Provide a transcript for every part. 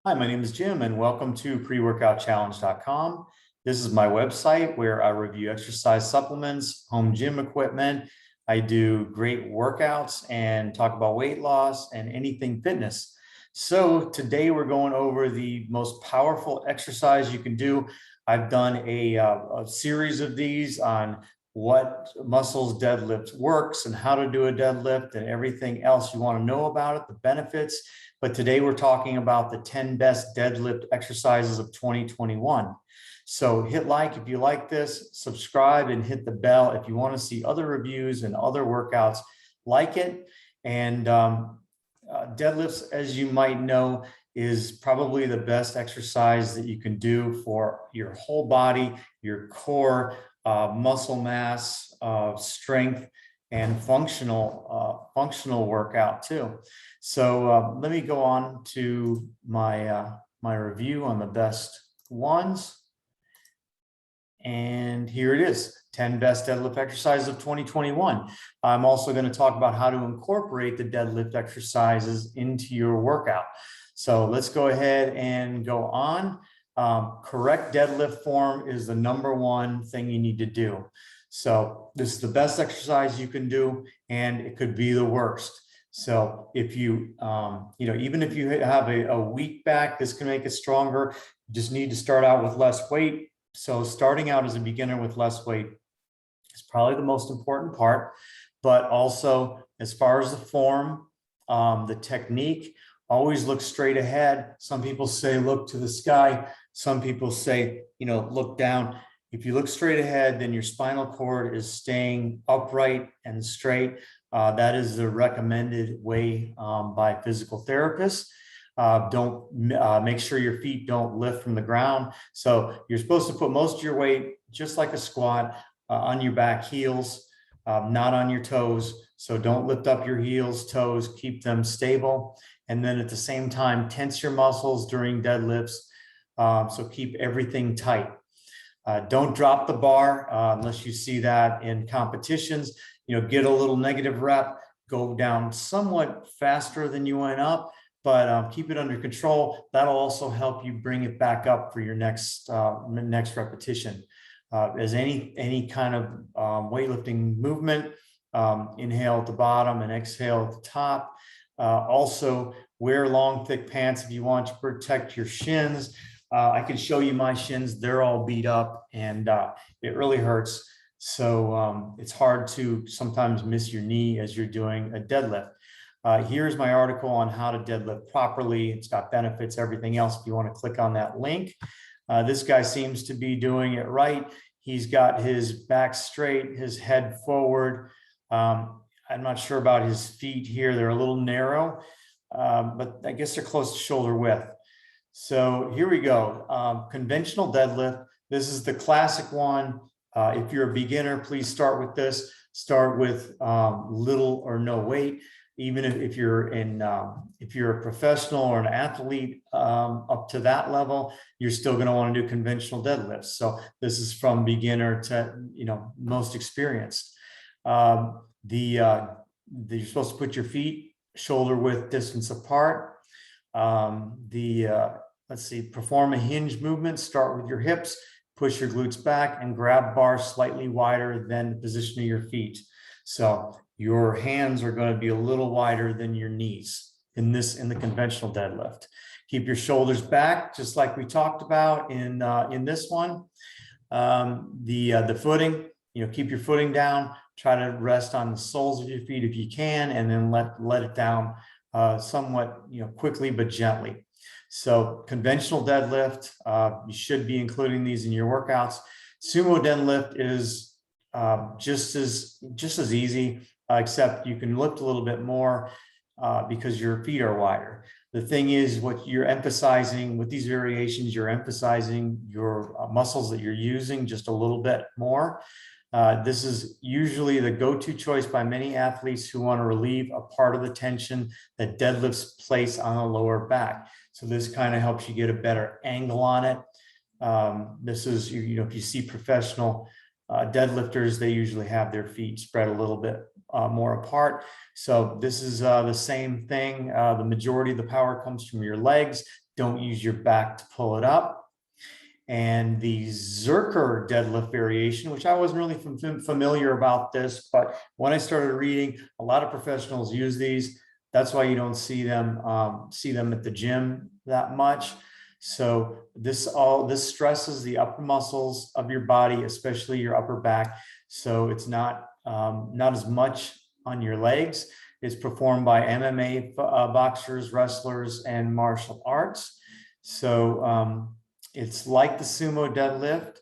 Hi, my name is Jim and welcome to preworkoutchallenge.com. This is my website where I review exercise supplements, home gym equipment. I do great workouts and talk about weight loss and anything fitness. So today we're going over the most powerful exercise you can do. I've done a series of these on what muscles deadlift works and how to do a deadlift and everything else you want to know about it, the benefits. But today we're talking about the 10 best deadlift exercises of 2021. So hit like if you like this, subscribe and hit the bell if you want to see other reviews and other workouts like it. And deadlifts, as you might know, is probably the best exercise that you can do for your whole body, your core, muscle mass, strength, and functional workout too. So let me go on to my my review on the best ones. And here it is, 10 best deadlift exercises of 2021. I'm also going to talk about how to incorporate the deadlift exercises into your workout. So let's go ahead and go on. Correct deadlift form is the #1 thing you need to do. So this is the best exercise you can do, and it could be the worst. So if you, even if you have a weak back, this can make it stronger. You just need to start out with less weight. So starting out as a beginner with less weight is probably the most important part, but also as far as the form, the technique, always look straight ahead. Some people say, look to the sky. Some people say, look down. If you look straight ahead, then your spinal cord is staying upright and straight. That is the recommended way by physical therapists. Don't make sure your feet don't lift from the ground. So you're supposed to put most of your weight, just like a squat, on your back heels, not on your toes. So don't lift up your heels, toes, keep them stable. And then at the same time, tense your muscles during deadlifts. So keep everything tight. Don't drop the bar unless you see that in competitions. Get a little negative rep, go down somewhat faster than you went up, but keep it under control. That'll also help you bring it back up for your next repetition. As any kind of weightlifting movement, inhale at the bottom and exhale at the top. Also, wear long, thick pants if you want to protect your shins. I can show you my shins. They're all beat up and it really hurts. So it's hard to sometimes miss your knee as you're doing a deadlift. Here's my article on how to deadlift properly. It's got benefits, everything else. If you want to click on that link, this guy seems to be doing it right. He's got his back straight, his head forward. I'm not sure about his feet here. They're a little narrow, but I guess they're close to shoulder width. So here we go. Conventional deadlift. This is the classic one. If you're a beginner, please start with this. Start with little or no weight. Even if you're a professional or an athlete up to that level, you're still going to want to do conventional deadlifts. So this is from beginner to most experienced. You're supposed to put your feet shoulder width distance apart. Let's see, perform a hinge movement. Start with your hips, push your glutes back, and grab bars slightly wider than the position of your feet. So your hands are going to be a little wider than your knees in the conventional deadlift. Keep your shoulders back, just like we talked about in this one. The footing, keep your footing down. Try to rest on the soles of your feet if you can, and then let it down somewhat, quickly but gently. So conventional deadlift, you should be including these in your workouts. Sumo deadlift is just as easy, except you can lift a little bit more because your feet are wider. The thing is, what you're emphasizing with these variations, you're emphasizing your muscles that you're using just a little bit more. This is usually the go-to choice by many athletes who want to relieve a part of the tension that deadlifts place on the lower back. So this kind of helps you get a better angle on it. This is, if you see professional deadlifters, they usually have their feet spread a little bit more apart. So this is the same thing. The majority of the power comes from your legs. Don't use your back to pull it up. And the Zerker deadlift variation, which I wasn't really familiar about this, but when I started reading, a lot of professionals use these. That's why you don't see them at the gym that much. So this stresses the upper muscles of your body, especially your upper back. So it's not as much on your legs. It's performed by MMA boxers, wrestlers, and martial arts. So it's like the sumo deadlift.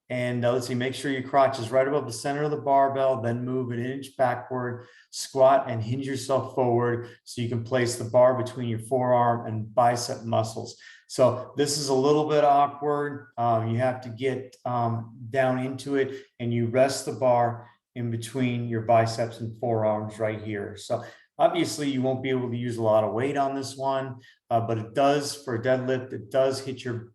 And let's see, make sure your crotch is right above the center of the barbell, then move an inch backward, squat and hinge yourself forward so you can place the bar between your forearm and bicep muscles. So this is a little bit awkward. You have to get down into it, and you rest the bar in between your biceps and forearms right here. So obviously you won't be able to use a lot of weight on this one, but it does, for a deadlift, it does hit your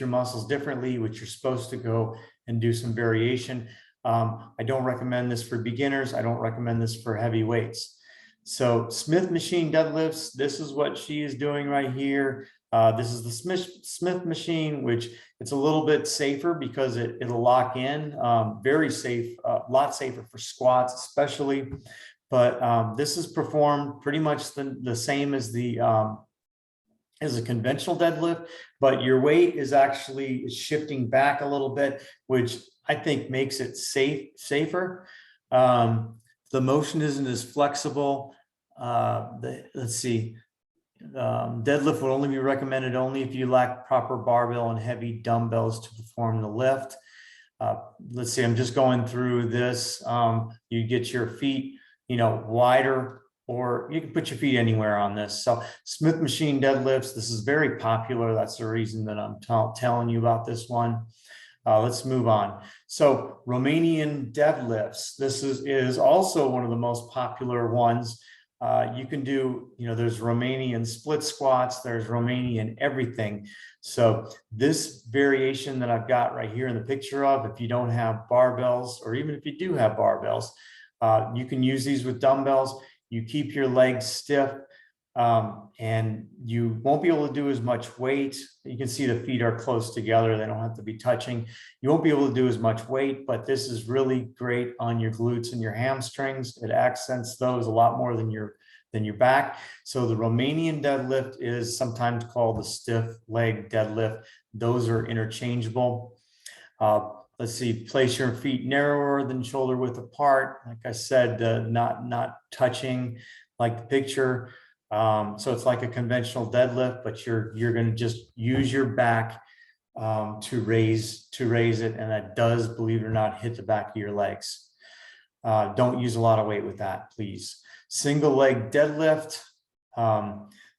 muscles differently, which you're supposed to go and do some variation. I don't recommend this for beginners. I don't recommend this for heavy weights. So Smith machine deadlifts, this is what she is doing right here. This is the Smith machine, which it's a little bit safer because it'll lock in, very safe, a lot safer for squats especially. But this is performed pretty much the same as a conventional deadlift, but your weight is actually shifting back a little bit, which I think makes it safer. The motion isn't as flexible. Let's see. Deadlift would only be recommended only if you lack proper barbell and heavy dumbbells to perform the lift. Let's see, I'm just going through this. You get your feet, wider, or you can put your feet anywhere on this. So Smith machine deadlifts, this is very popular. That's the reason that I'm telling you about this one. Let's move on. So Romanian deadlifts, this is also one of the most popular ones. You can do, there's Romanian split squats, there's Romanian everything. So this variation that I've got right here in the picture of, if you don't have barbells, or even if you do have barbells, you can use these with dumbbells. You keep your legs stiff, and you won't be able to do as much weight. You can see the feet are close together. They don't have to be touching. You won't be able to do as much weight, but this is really great on your glutes and your hamstrings. It accents those a lot more than your back. So the Romanian deadlift is sometimes called the stiff leg deadlift. Those are interchangeable. Let's see, place your feet narrower than shoulder width apart. Like I said, not touching like the picture. So it's like a conventional deadlift, but you're going to just use your back to raise it. And that does, believe it or not, hit the back of your legs. Don't use a lot of weight with that, please. Single leg deadlift.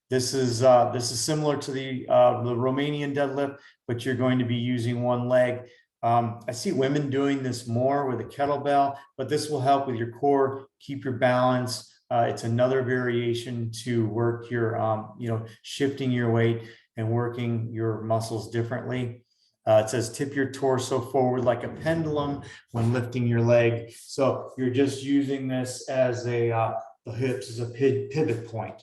This is similar to the Romanian deadlift, but you're going to be using one leg. I see women doing this more with a kettlebell, but this will help with your core, keep your balance. It's another variation to work your, shifting your weight and working your muscles differently. It says tip your torso forward like a pendulum when lifting your leg. So you're just using this as the hips as a pivot point.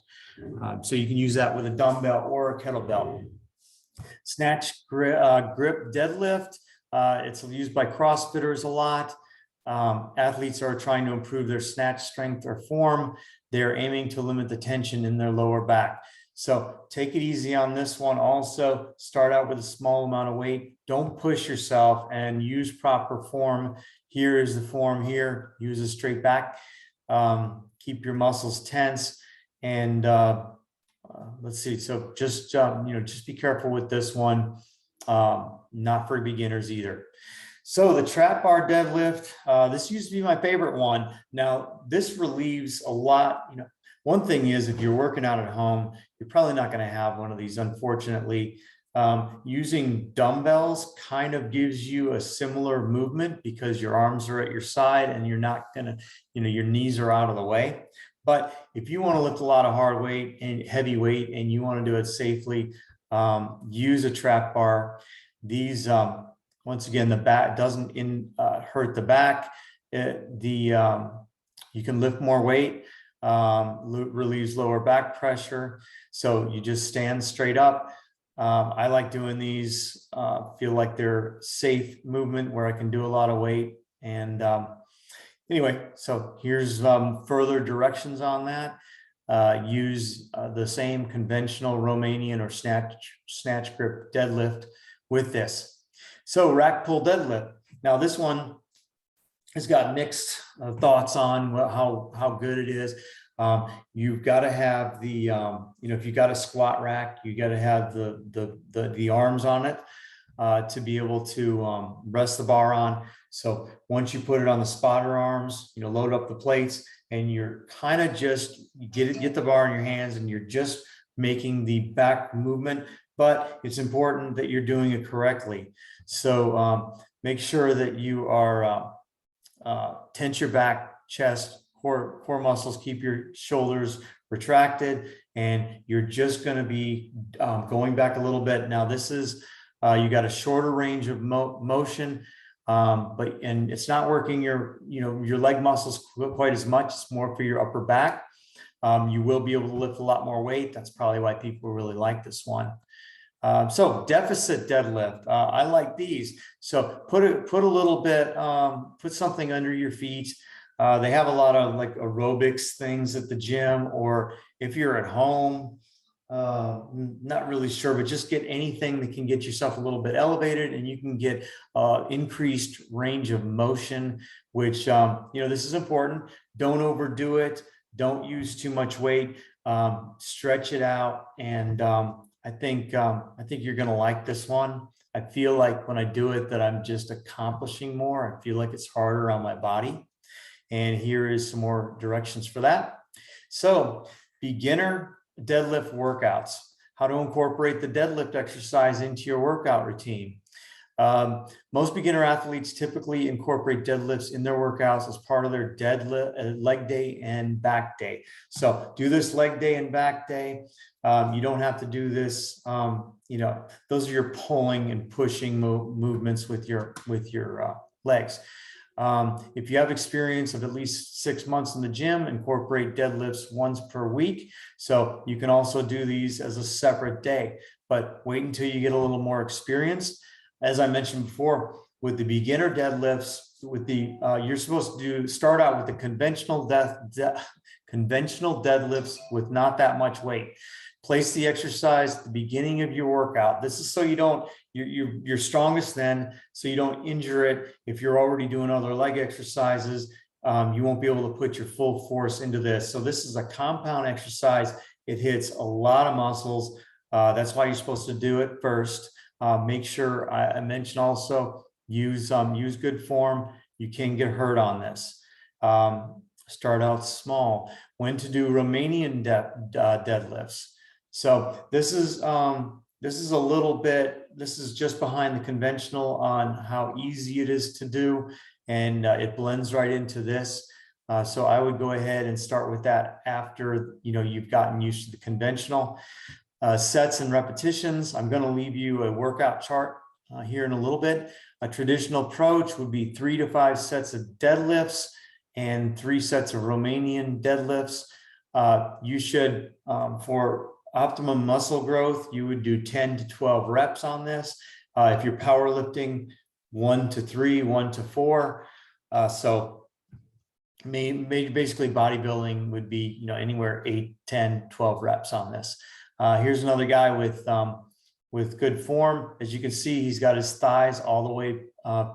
So you can use that with a dumbbell or a kettlebell. Snatch grip deadlift. It's used by CrossFitters a lot. Athletes are trying to improve their snatch strength or form. They're aiming to limit the tension in their lower back. So take it easy on this one. Also, start out with a small amount of weight. Don't push yourself, and use proper form. Here is the form here. Use a straight back. Keep your muscles tense. And let's see. So just be careful with this one. Not for beginners either. So the trap bar deadlift, this used to be my favorite one. Now this relieves a lot. One thing is, if you're working out at home, you're probably not going to have one of these, unfortunately. Using dumbbells kind of gives you a similar movement because your arms are at your side and you're not going to, your knees are out of the way. But if you want to lift a lot of hard weight and heavy weight and you want to do it safely, use a trap bar. These, once again, the back doesn't hurt the back. You can lift more weight. relieves lower back pressure. So you just stand straight up. I like doing these, feel like they're safe movement where I can do a lot of weight. And anyway, so here's further directions on that. Use the same conventional Romanian or snatch grip deadlift with this. So rack pull deadlift. Now this one has got mixed thoughts on how good it is. You've got to have the, if you got a squat rack, you got to have the arms on it to be able to rest the bar on. So once you put it on the spotter arms, load up the plates, and you're kind of just get the bar in your hands, and you're just making the back movement. But it's important that you're doing it correctly. So make sure that you are tense your back, chest, core muscles, keep your shoulders retracted, and you're just going to be going back a little bit. Now this is you got a shorter range of motion, and it's not working your leg muscles quite as much. It's more for your upper back. You will be able to lift a lot more weight. That's probably why people really like this one. So deficit deadlift, I like these. So put a little bit, put something under your feet. They have a lot of like aerobics things at the gym, or if you're at home, not really sure, but just get anything that can get yourself a little bit elevated, and you can get increased range of motion, which, this is important. Don't overdo it. Don't use too much weight. Stretch it out. And I think you're going to like this one. I feel like when I do it that I'm just accomplishing more. I feel like it's harder on my body. And here is some more directions for that. So beginner deadlift workouts, how to incorporate the deadlift exercise into your workout routine. Most beginner athletes typically incorporate deadlifts in their workouts as part of their deadlift leg day and back day. So do this leg day and back day. You don't have to do this. Those are your pulling and pushing movements with your legs. If you have experience of at least 6 months in the gym, incorporate deadlifts once per week. So you can also do these as a separate day, but wait until you get a little more experience. As I mentioned before, with the beginner deadlifts, you're supposed to start out with the conventional deadlifts with not that much weight. Place the exercise at the beginning of your workout. This is so you're strongest then, so you don't injure it. If you're already doing other leg exercises, you won't be able to put your full force into this. So this is a compound exercise. It hits a lot of muscles. That's why you're supposed to do it first. Make sure I mentioned also use good form. You can get hurt on this. Start out small. When to do Romanian deadlifts. So this is a little bit. This is just behind the conventional on how easy it is to do, and it blends right into this. So I would go ahead and start with that after you've gotten used to the conventional. Sets and repetitions. I'm going to leave you a workout chart here in a little bit. A traditional approach would be 3 to 5 sets of deadlifts and 3 sets of Romanian deadlifts. You should, for optimum muscle growth, you would do 10 to 12 reps on this. If you're powerlifting, 1 to 3, 1 to 4. So basically bodybuilding would be anywhere 8, 10, 12 reps on this. Here's another guy with good form. As you can see, he's got his thighs all the way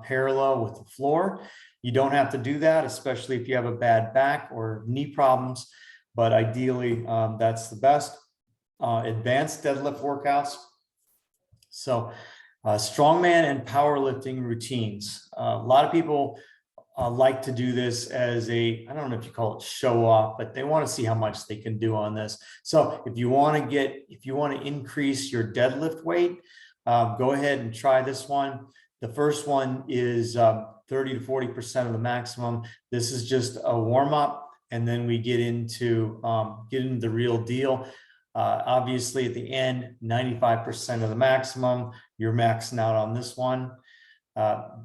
parallel with the floor. You don't have to do that, especially if you have a bad back or knee problems, but ideally that's the best. Advanced deadlift workouts. So strongman and powerlifting routines. A lot of people like to do this as I don't know if you call it show off, but they want to see how much they can do on this. So if you want to increase your deadlift weight, go ahead and try this one. The first one is 30 to 40% of the maximum. This is just a warm up, and then we get into the real deal. Obviously at the end, 95% of the maximum, you're maxing out on this one.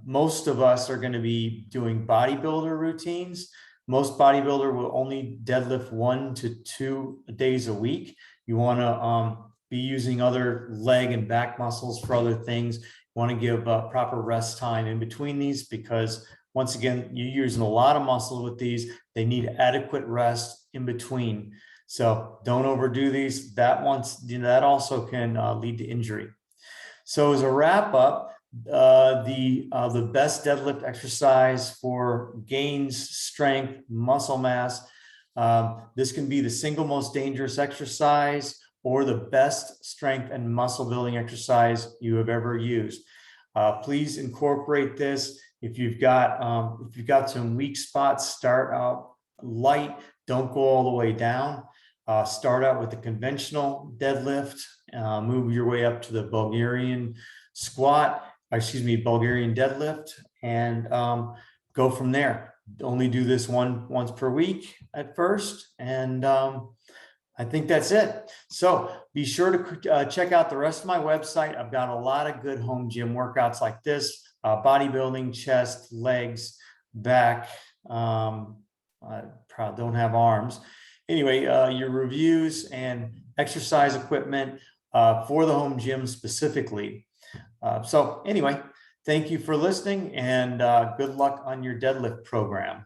Most of us are going to be doing bodybuilder routines. Most bodybuilder will only deadlift 1 to 2 days a week. You want to be using other leg and back muscles for other things. You want to give proper rest time in between these, because once again, you're using a lot of muscle with these. They need adequate rest in between. So don't overdo these. That also can lead to injury. So as a wrap up, the best deadlift exercise for gains, strength, muscle mass. This can be the single most dangerous exercise or the best strength and muscle building exercise you have ever used. Please incorporate this. If you've got some weak spots, start out light. Don't go all the way down. Start out with the conventional deadlift. Move your way up to the Bulgarian deadlift, and go from there. Only do this once per week at first, and I think that's it. So be sure to check out the rest of my website. I've got a lot of good home gym workouts like this: bodybuilding, chest, legs, back. I don't have arms. Anyway, your reviews and exercise equipment for the home gym specifically. So anyway, thank you for listening, and good luck on your deadlift program.